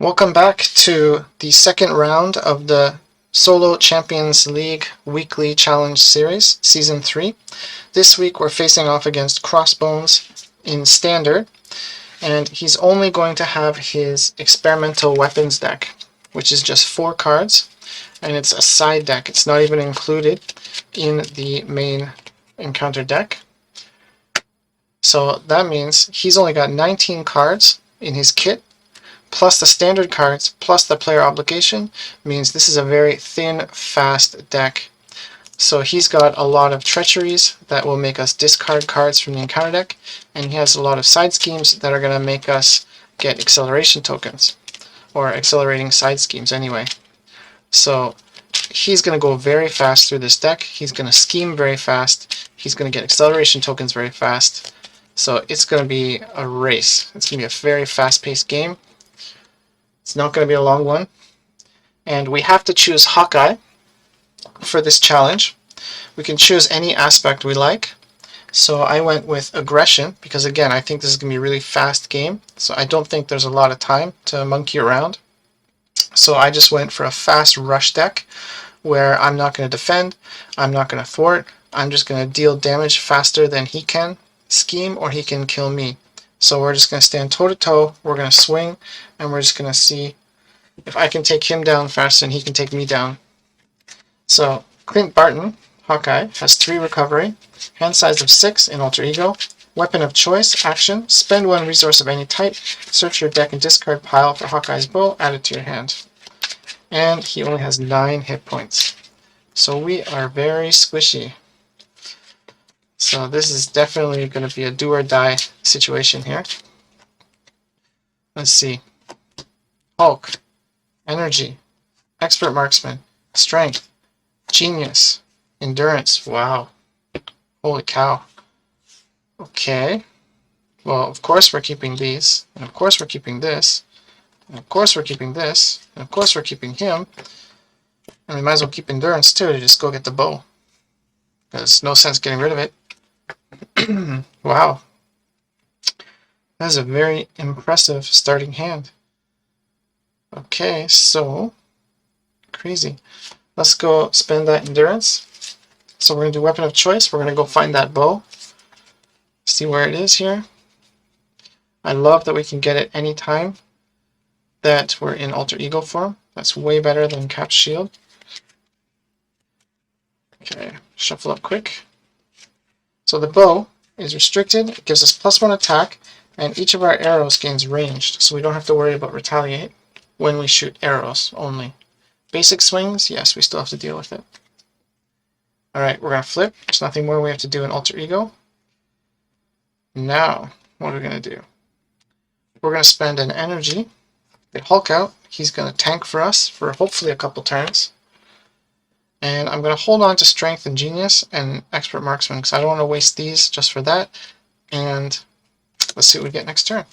Welcome back to the second round of the Solo Champions League Weekly Challenge Series, Season 3. This week we're facing off against Crossbones in Standard, and he's only going to have his Experimental Weapons deck, which is just 4 cards, and it's a side deck. It's not even included in the main encounter deck. So that means he's only got 19 cards in his kit, plus the standard cards, plus the player obligation, means this is a very thin, fast deck. So he's got a lot of treacheries that will make us discard cards from the encounter deck, and he has a lot of side schemes that are going to make us get acceleration tokens, or accelerating side schemes anyway. So he's going to go very fast through this deck, he's going to scheme very fast, he's going to get acceleration tokens very fast, so it's going to be a race. It's going to be a very fast-paced game. It's not going to be a long one. And we have to choose Hawkeye for this challenge. We can choose any aspect we like. So I went with aggression because, again, I think this is going to be a really fast game. So I don't think there's a lot of time to monkey around. So I just went for a fast rush deck where I'm not going to defend, I'm not going to thwart, I'm just going to deal damage faster than he can scheme or he can kill me. So we're just going to stand toe-to-toe, we're going to swing, and we're just going to see if I can take him down faster than he can take me down. So Clint Barton, Hawkeye, has 3 recovery, hand size of 6 in Alter Ego, weapon of choice, action, spend 1 resource of any type, search your deck and discard pile for Hawkeye's bow, add it to your hand. And he only has 9 hit points. So we are very squishy. So this is definitely going to be a do or die situation here. Let's see. Hulk, energy, expert marksman, strength, genius, endurance. Wow. Holy cow. Okay. Well, of course we're keeping these, and of course we're keeping this, and of course we're keeping this, and of course we're keeping him. And we might as well keep endurance too to just go get the bow. There's no sense getting rid of it. Wow. That is a very impressive starting hand. Okay, so crazy. Let's go spend that endurance. So we're going to do weapon of choice. We're going to go find that bow. See where it is here. I love that we can get it any time that we're in alter ego form. That's way better than Cap's Shield. Okay, shuffle up quick. So the bow is restricted. It gives us +1 attack, and each of our arrows gains ranged, so we don't have to worry about retaliate when we shoot arrows only. Basic swings, yes, we still have to deal with it. Alright, we're going to flip. There's nothing more we have to do in alter ego. Now, what are we going to do? We're going to spend an energy. Get Hulk out. He's going to tank for us for hopefully a couple turns. And I'm going to hold on to strength and genius and expert marksman because I don't want to waste these just for that. And let's see what we get next turn.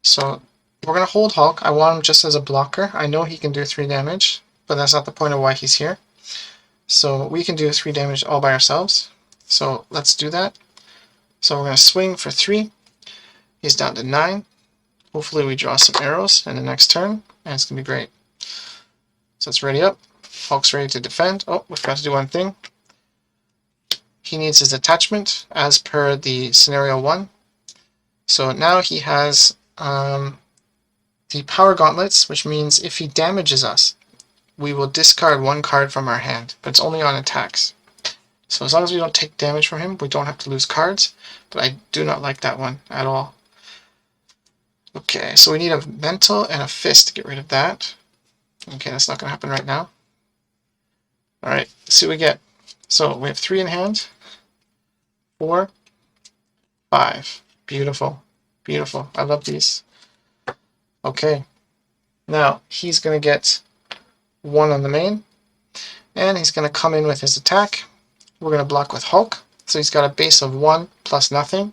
So we're going to hold Hulk. I want him just as a blocker. I know he can do 3 damage, but that's not the point of why he's here. So we can do 3 damage all by ourselves. So let's do that. So we're going to swing for 3. He's down to 9. Hopefully we draw some arrows in the next turn, and it's going to be great. So it's ready up. Hulk's ready to defend. Oh, we forgot to do one thing. He needs his attachment as per the scenario 1. So now he has the power gauntlets, which means if he damages us, we will discard 1 card from our hand, but it's only on attacks. So as long as we don't take damage from him, we don't have to lose cards, but I do not like that one at all. Okay, so we need a mental and a fist to get rid of that. Okay, that's not going to happen right now. Alright, let's see what we get. So we have 3 in hand. 4, 5. Beautiful. Beautiful. I love these. Okay. Now, he's going to get 1 on the main. And he's going to come in with his attack. We're going to block with Hulk. So he's got a base of 1 plus nothing.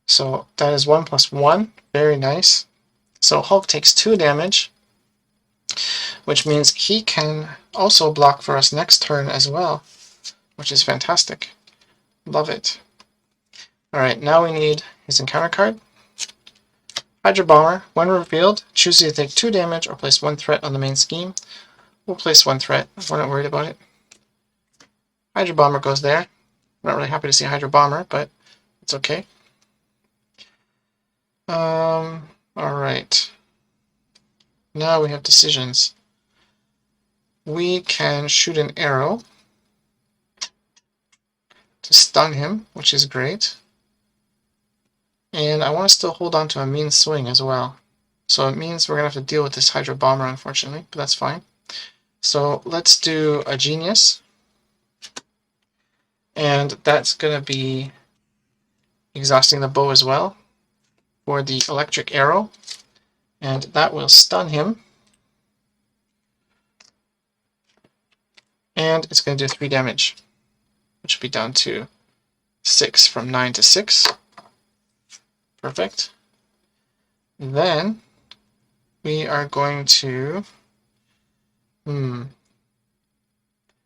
So that is 1 plus 1. Very nice. So Hulk takes 2 damage, which means he can also block for us next turn as well, which is fantastic. Love it. Alright, now we need his encounter card. Hydro Bomber, when revealed, choose either take 2 damage or place 1 threat on the main scheme. We'll place 1 threat. We're not worried about it. Hydro Bomber goes there. I'm not really happy to see Hydro Bomber, but it's okay. Alright. Now we have decisions. We can shoot an arrow to stun him, which is great. And I want to still hold on to a mean swing as well. So it means we're going to have to deal with this Hydro Bomber, unfortunately, but that's fine. So let's do a Genius. And that's going to be exhausting the bow as well for the electric arrow. And that will stun him. And it's going to do 3 damage, which will be down to 6 from 9 to 6. Perfect. Then we are going to... I'm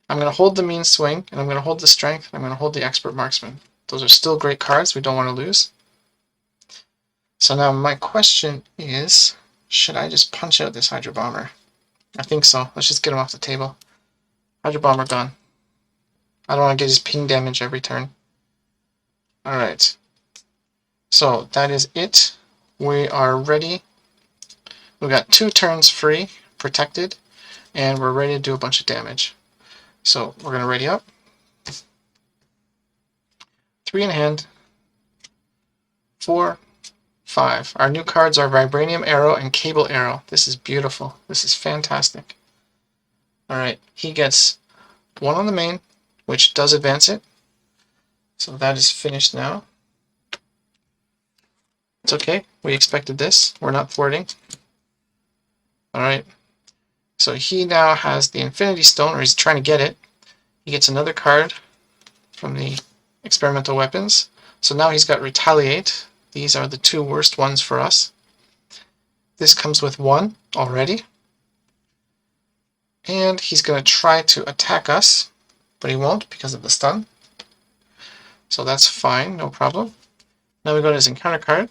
going to hold the mean swing, and I'm going to hold the strength, and I'm going to hold the expert marksman. Those are still great cards we don't want to lose. So now my question is, should I just punch out this Hydro Bomber? I think so. Let's just get him off the table. Hydro Bomber gone. I don't want to get his ping damage every turn. Alright. So that is it. We are ready. We've got 2 turns free, protected, and we're ready to do a bunch of damage. So we're going to ready up. 3 in hand. 4, 5. Our new cards are Vibranium Arrow and Cable Arrow. This is beautiful. This is fantastic. Alright, he gets 1 on the main, which does advance it. So that is finished now. It's okay. We expected this. We're not thwarting. Alright. So he now has the Infinity Stone, or he's trying to get it. He gets another card from the experimental weapons. So now he's got Retaliate. These are the 2 worst ones for us. This comes with 1 already. And he's going to try to attack us, but he won't because of the stun. So that's fine, no problem. Now we go to his encounter card.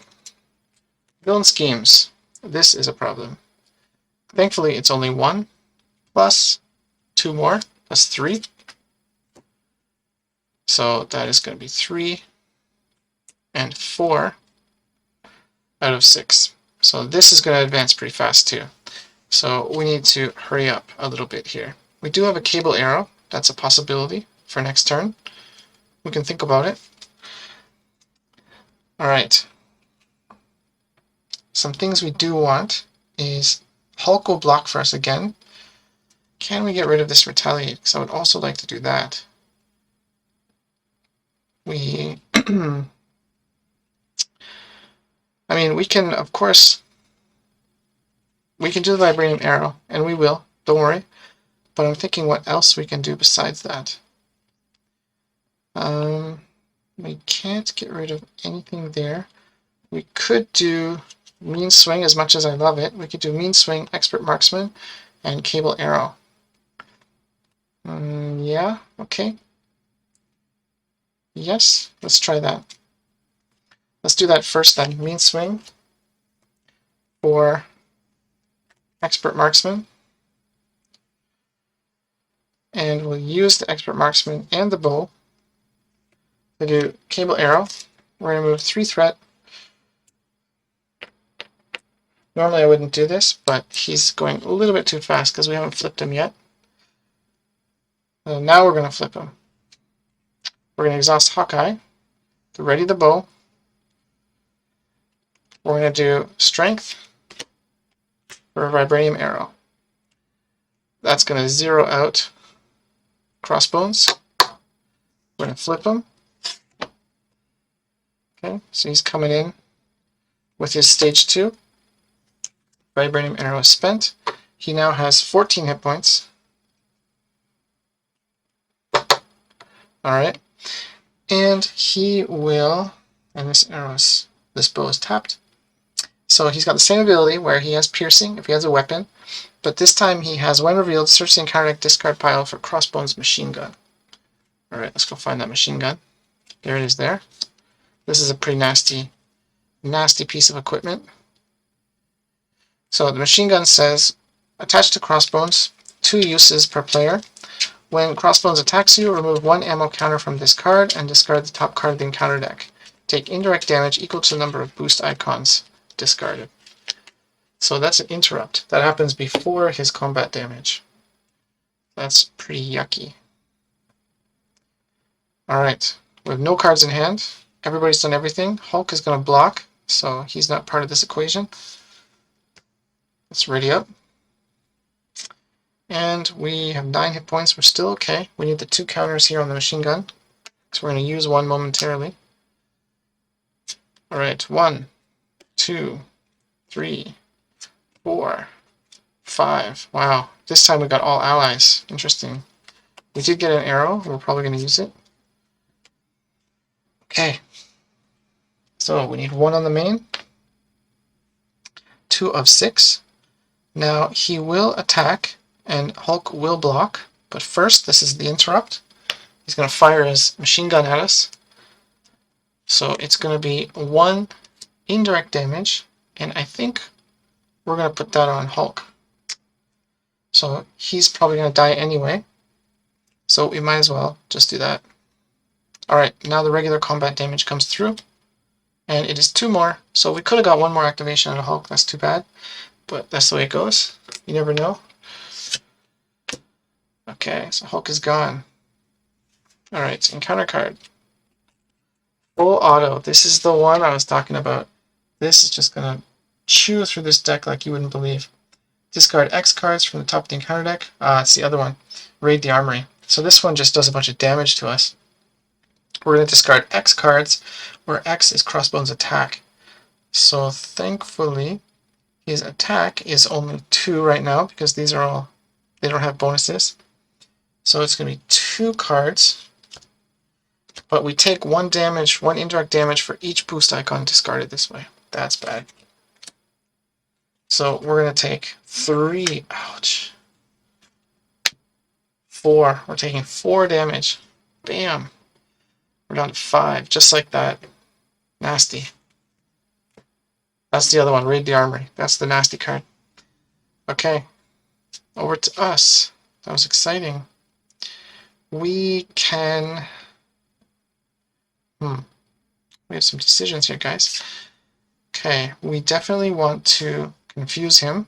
Villain Schemes. This is a problem. Thankfully, it's only 1 plus 2 more. That's 3. So that is going to be 3 and 4 out of 6. So this is going to advance pretty fast too. So we need to hurry up a little bit here. We do have a Cable Arrow. That's a possibility for next turn. We can think about it. Alright. Some things we do want is Hulk will block for us again. Can we get rid of this Retaliate? Because I would also like to do that. We... I mean, we can, of course... We can do the Vibranium Arrow, and we will, don't worry. But I'm thinking what else we can do besides that. We can't get rid of anything there. We could do Mean Swing as much as I love it. We could do Mean Swing, Expert Marksman, and Cable Arrow. Yeah, okay. Yes, let's try that. Let's do that first then. Mean Swing for Expert Marksman. And we'll use the Expert Marksman and the bow to do Cable Arrow. We're going to move 3 threat. Normally I wouldn't do this, but he's going a little bit too fast because we haven't flipped him yet. Now we're going to flip him. We're going to exhaust Hawkeye to ready the bow. We're going to do Strength for a Vibranium Arrow. That's going to 0 out Crossbones. We're going to flip him. Okay, so he's coming in with his stage 2. Vibranium Arrow is spent. He now has 14 hit points. Alright. And he will, and this bow is tapped. So he's got the same ability where he has piercing if he has a weapon, but this time he has, when revealed, search the encounter deck discard pile for Crossbones Machine Gun. Alright, let's go find that machine gun. There it is there. This is a pretty nasty piece of equipment. So the machine gun says, attached to Crossbones, 2 uses per player. When Crossbones attacks you, remove 1 ammo counter from this card and discard the top card of the encounter deck. Take indirect damage equal to the number of boost icons discarded. So that's an interrupt. That happens before his combat damage. That's pretty yucky. Alright, we have no cards in hand. Everybody's done everything. Hulk is going to block, so he's not part of this equation. Let's ready up. And we have 9 hit points. We're still okay. We need the 2 counters here on the machine gun, so we're going to use one momentarily. Alright, 1, 2, 3, 4, 5. Wow, this time we got all allies. Interesting. We did get an arrow. We're probably going to use it. Okay. So we need 1 on the main. 2 of 6. Now he will attack and Hulk will block. But first, this is the interrupt. He's going to fire his machine gun at us. So it's going to be 1 indirect damage. And I think we're going to put that on Hulk. So he's probably going to die anyway. So we might as well just do that. Alright, now the regular combat damage comes through. And it is 2 more. So we could have got 1 more activation on Hulk. That's too bad. But that's the way it goes. You never know. Okay, so Hulk is gone. Alright, encounter card. Full auto. This is the one I was talking about. This is just going to chew through this deck like you wouldn't believe. Discard X cards from the top of the encounter deck. It's the other one. Raid the Armory. So this one just does a bunch of damage to us. We're going to discard X cards, where X is Crossbones' attack. So thankfully, his attack is only 2 right now, because these are all, they don't have bonuses. So it's going to be 2 cards. But we take 1 damage, 1 indirect damage for each boost icon discarded this way. That's bad. So we're going to take 3, ouch, 4. We're taking 4 damage. Bam. We're down to 5, just like that. Nasty. That's the other one, Raid the Armory. That's the nasty card. Okay, over to us. That was exciting. We can... We have some decisions here, guys. Okay, we definitely want to confuse him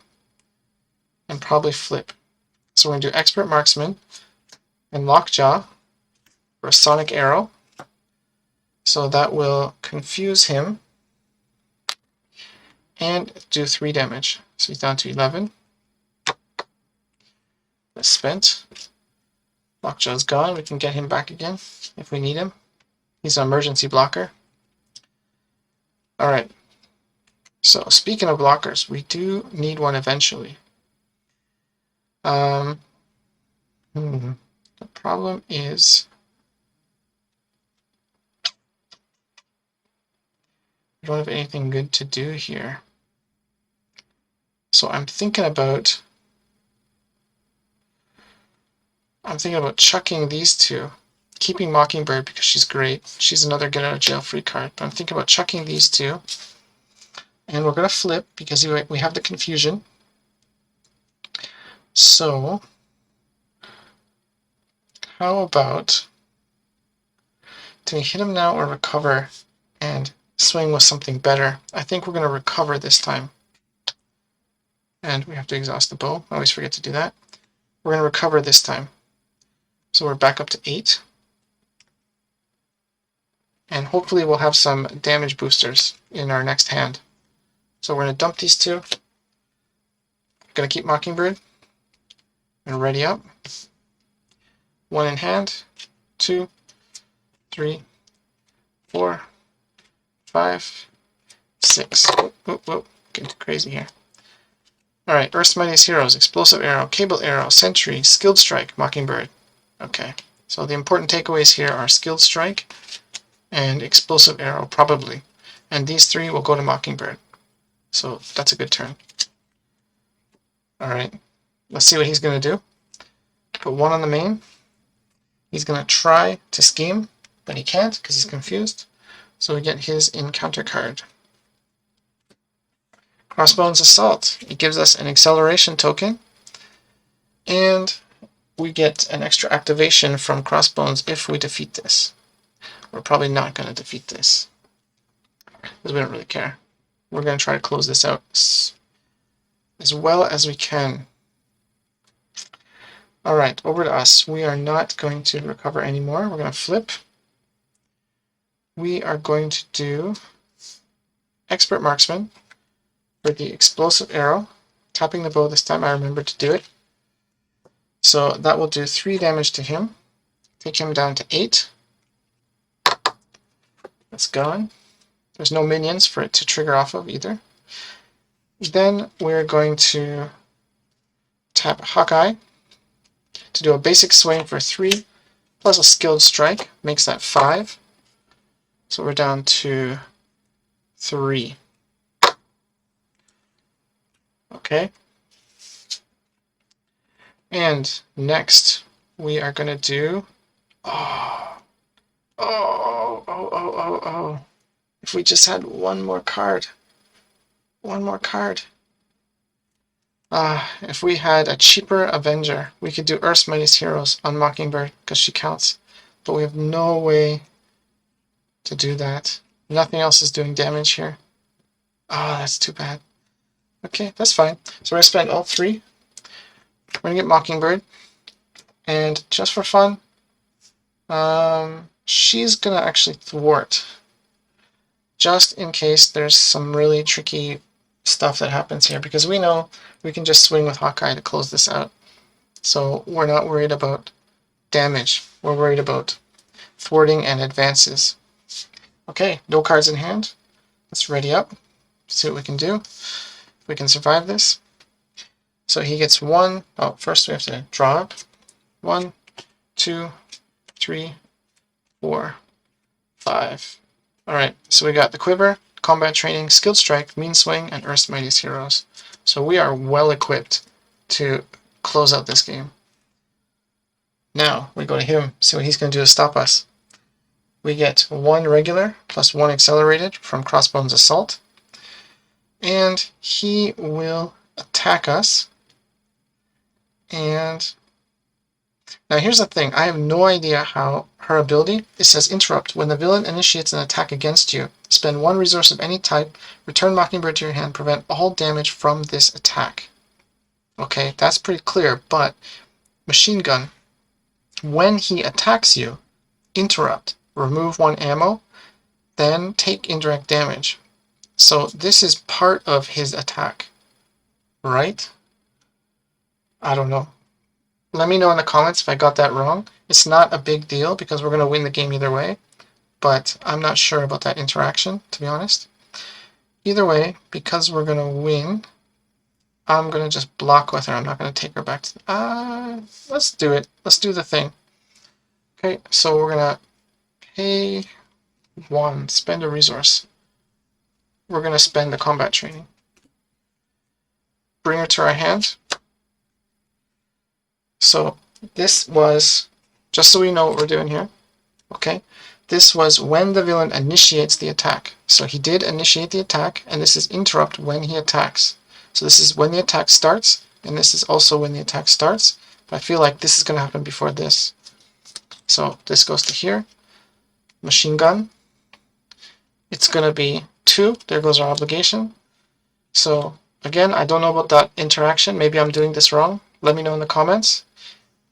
and probably flip. So we're going to do Expert Marksman and Lockjaw for a Sonic Arrow. So that will confuse him and do 3 damage. So he's down to 11. That's spent. Lockjaw's gone. We can get him back again if we need him. He's an emergency blocker. Alright. So speaking of blockers, we do need one eventually. The problem is we don't have anything good to do here. So I'm thinking about chucking these 2. Keeping Mockingbird because she's great. She's another get out of jail free card. But I'm thinking about chucking these 2. And we're going to flip because we have the confusion. So how about, do we hit him now or recover and swing with something better? I think we're going to recover this time. And we have to exhaust the bow. I always forget to do that. We're going to recover this time. So we're back up to 8. And hopefully we'll have some damage boosters in our next hand. So we're going to dump these 2. Going to keep Mockingbird. And ready up. 1 in hand. 2, 3, 4, 5, 6. Whoop. Getting too crazy here. Alright, Earth's Mightiest Heroes. Explosive Arrow, Cable Arrow, Sentry, Skilled Strike, Mockingbird. Okay, so the important takeaways here are Skilled Strike and Explosive Arrow, probably. And these 3 will go to Mockingbird. So that's a good turn. Alright, let's see what he's going to do. Put 1 on the main. He's going to try to scheme, but he can't because he's confused. So we get his encounter card. Crossbones Assault. It gives us an acceleration token, and we get an extra activation from Crossbones if we defeat this. We're probably not going to defeat this, because we don't really care. We're going to try to close this out as well as we can. Alright, over to us. We are not going to recover anymore. We're going to flip. We are going to do Expert Marksman for the explosive arrow. Tapping the bow this time, I remember to do it. So that will do 3 damage to him. Take him down to 8. That's gone. There's no minions for it to trigger off of either. Then we're going to tap Hawkeye to do a basic swing for 3, plus a skilled strike, makes that 5. So we're down to 3. Okay. And next we are going to do... Oh. If we just had one more card. One more card. If we had a cheaper Avenger, we could do Earth's Mightiest Heroes on Mockingbird, because she counts. But we have no way to do that. Nothing else is doing damage here. That's too bad. Okay, that's fine. So we're going to spend all 3. We're going to get Mockingbird. And just for fun, she's going to actually thwart. Just in case there's some really tricky stuff that happens here, because we know we can just swing with Hawkeye to close this out. So we're not worried about damage. We're worried about thwarting and advances. Okay, no cards in hand. Let's ready up. See what we can do. If we can survive this. So he gets 1. Oh, first we have to draw up. 1, 2, 3, 4, 5. Alright, so we got the Quiver, Combat Training, Skilled Strike, Mean Swing, and Earth's Mightiest Heroes. So we are well equipped to close out this game. Now, we go to him, see what he's going to do to stop us. We get 1 regular, plus 1 accelerated from Crossbones Assault. And he will attack us. And now here's the thing, I have no idea how her ability, it says interrupt. When the villain initiates an attack against you, spend 1 resource of any type, return Mockingbird to your hand, prevent all damage from this attack. Okay, that's pretty clear, but Machine Gun, when he attacks you, interrupt, remove 1 ammo, then take indirect damage. So this is part of his attack, right? I don't know. Let me know in the comments if I got that wrong. It's not a big deal because we're going to win the game either way, but I'm not sure about that interaction, to be honest. Either way, because we're going to win, I'm going to just block with her. I'm not going to take her back to... let's do it. Let's do the thing. Okay, so we're going to pay 1, spend a resource. We're going to spend the Combat Training. Bring her to our hand. So this was, just so we know what we're doing here, okay, this was when the villain initiates the attack. So he did initiate the attack, and this is interrupt when he attacks. So this is when the attack starts, and this is also when the attack starts, but I feel like this is going to happen before this. So this goes to here, Machine Gun. It's going to be 2, there goes our obligation. So again, I don't know about that interaction, maybe I'm doing this wrong, let me know in the comments.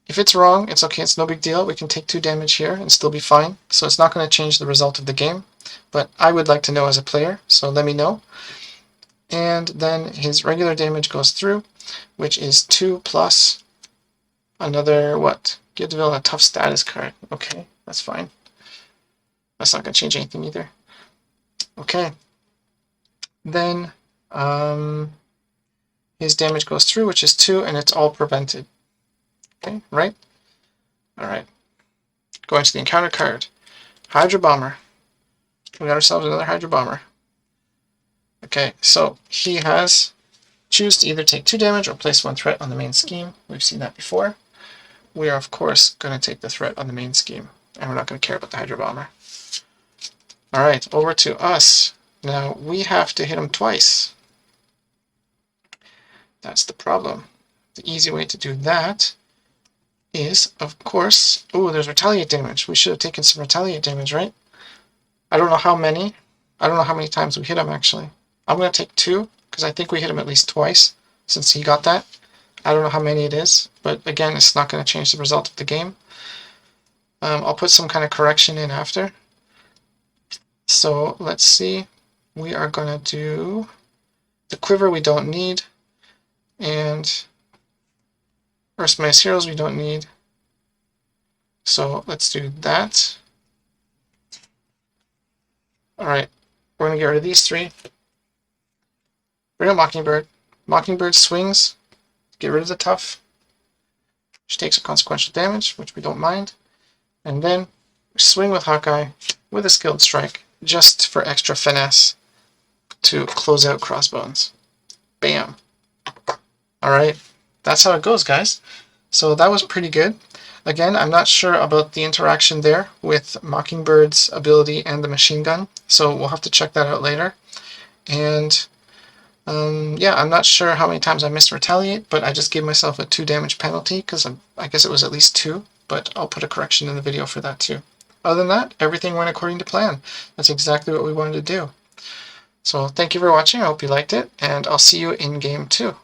If it's wrong, it's okay, it's no big deal. We can take 2 damage here and still be fine. So it's not going to change the result of the game. But I would like to know as a player, so let me know. And then his regular damage goes through, which is 2 plus another, what? Give the villain a tough status card. Okay, that's fine. That's not going to change anything either. Okay. Then his damage goes through, which is 2, and it's all prevented. Okay, right? Alright. Going to the encounter card. Hydra Bomber. We got ourselves another Hydra Bomber. Okay, so he has choose to either take 2 damage or place 1 threat on the main scheme. We've seen that before. We are, of course, going to take the threat on the main scheme. And we're not going to care about the Hydra Bomber. Alright, over to us. Now, we have to hit him twice. That's the problem. The easy way to do that is, of course, oh, there's retaliate damage. We should have taken some retaliate damage, right? I don't know how many. I don't know how many times we hit him, actually. I'm going to take 2, because I think we hit him at least twice since he got that. I don't know how many it is, but again, it's not going to change the result of the game. I'll put some kind of correction in after. So let's see. We are going to do the quiver we don't need, and Earth's Heroes we don't need. So let's do that. Alright, we're going to get rid of these 3. Bring up Mockingbird. Mockingbird swings. Get rid of the tough. She takes a consequential damage, which we don't mind. And then swing with Hawkeye with a skilled strike, just for extra finesse to close out Crossbones. Bam. Alright, that's how it goes, guys. So that was pretty good. Again, I'm not sure about the interaction there with Mockingbird's ability and the machine gun, so we'll have to check that out later. And yeah, I'm not sure how many times I missed retaliate, but I just gave myself a 2 damage penalty, because I guess it was at least 2, but I'll put a correction in the video for that too. Other than that, everything went according to plan. That's exactly what we wanted to do. So thank you for watching, I hope you liked it, and I'll see you in game 2.